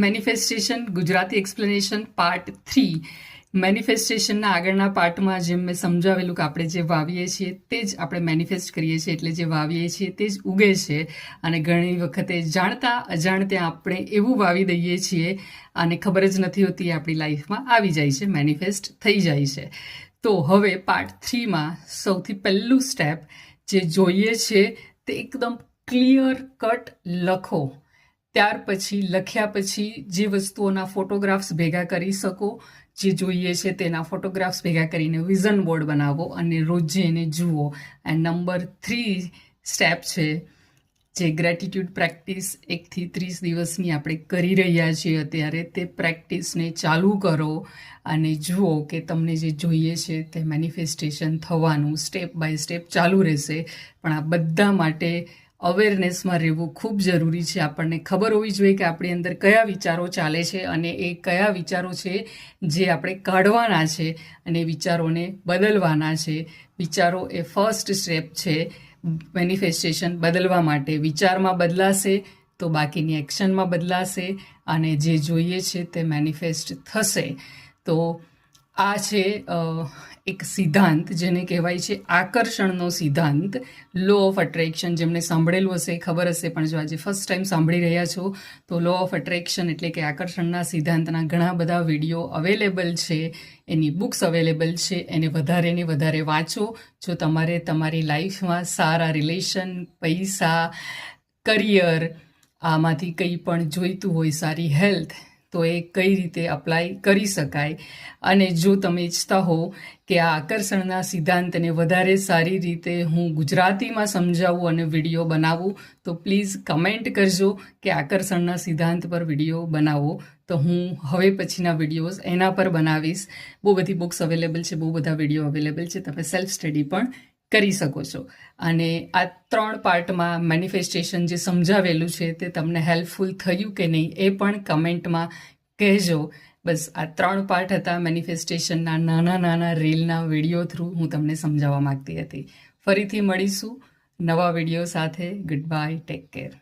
Manifestation Gujarati explanation part 3. મેનિફેસ્ટેશનના આગળના પાર્ટમાં જેમ મેં સમજાવેલું કે આપણે જે વાવીએ છીએ તે જ આપણે મેનિફેસ્ટ કરીએ છીએ, એટલે જે વાવીએ છીએ તે જ ઉગે છે. અને ઘણી વખતે જાણતા અજાણતા આપણે એવું વાવી દઈએ છીએ અને ખબર જ નથી હોતી, આપણી લાઈફમાં આવી જાય છે, મેનિફેસ્ટ થઈ જાય છે. તો હવે પાર્ટ 3માં સૌથી પહેલું સ્ટેપ જે જોઈએ છે તે એકદમ ક્લિયર કટ લખો. ત્યાર પછી લખ્યા પછી જે વસ્તુઓના ફોટોગ્રાફ્સ ભેગા કરી શકો, જે જોઈએ છે તેના ફોટોગ્રાફ્સ ભેગા કરીને વિઝન બોર્ડ બનાવો અને રોજ એને જુઓ. એન્ડ નંબર 3 સ્ટેપ છે જે ગ્રેટિટ્યૂડ પ્રેક્ટિસ 1 થી 30 દિવસની આપણે કરી રહ્યા છીએ અત્યારે, તે પ્રેક્ટિસને ચાલુ કરો અને જુઓ કે તમને જે જોઈએ છે તે મેનિફેસ્ટેશન થવાનું સ્ટેપ બાય સ્ટેપ ચાલુ રહેશે. પણ આ બધા માટે અવેરનેસમાં રહેવું ખૂબ જરૂરી છે. આપણને ખબર હોવી જોઈએ કે આપણી અંદર કયા વિચારો ચાલે છે અને એ કયા વિચારો છે જે આપણે કાઢવાના છે અને વિચારોને બદલવાના છે. વિચારો એ ફર્સ્ટ સ્ટેપ છે મેનિફેસ્ટેશન બદલવા માટે. વિચારમાં બદલાશે તો બાકીની એક્શનમાં બદલાશે અને જે જોઈએ છે તે મેનિફેસ્ટ થશે. તો આ છે એક સિદ્ધાંત જેને કહેવાય છે આકર્ષણનો સિદ્ધાંત, લો ઓફ અટ્રેક્શન. જેમને સાંભળેલું હશે ખબર હશે, પણ જો આજે ફર્સ્ટ ટાઈમ સાંભળી રહ્યા છો તો લો ઓફ અટ્રેક્શન એટલે કે આકર્ષણના સિદ્ધાંતના ઘણા બધા વિડીયો અવેલેબલ છે, એની બુક્સ અવેલેબલ છે. એને વધારે વાંચો જો તમારે તમારી લાઈફમાં સારા રિલેશન, પૈસા, કરિયર, આમાંથી કંઈ પણ જોઈતું હોય, સારી હેલ્થ, તો એ કઈ રીતે અપ્લાય કરી શકાય. અને જો તમે ઈચ્છતા હો કે આ આકર્ષણના સિદ્ધાંતને વધારે સારી રીતે હું ગુજરાતીમાં સમજાવું અને વિડીયો બનાવું, તો પ્લીઝ કમેન્ટ કરજો કે આકર્ષણના સિદ્ધાંત પર વિડીયો બનાવો. તો હું હવે પછીના વિડીયોઝ એના પર બનાવીશ. બહુ બધી બુક્સ અવેલેબલ છે, બહુ બધા વિડીયો અવેલેબલ છે, તમે સેલ્ફ સ્ટડી પણ કરી શકો છો. અને આ 3 પાર્ટમાં મેનિફેસ્ટેશન જે સમજાવેલું છે તે તમને હેલ્પફુલ થયું કે નહીં એ પણ કમેન્ટમાં કહેજો. બસ આ 3 પાર્ટ હતા મેનિફેસ્ટેશનના નાના રીલના વિડીયો થ્રુ હું તમને સમજાવવા માગતી હતી. ફરીથી મળીશું નવા વિડીયો સાથે. Good bye, take care.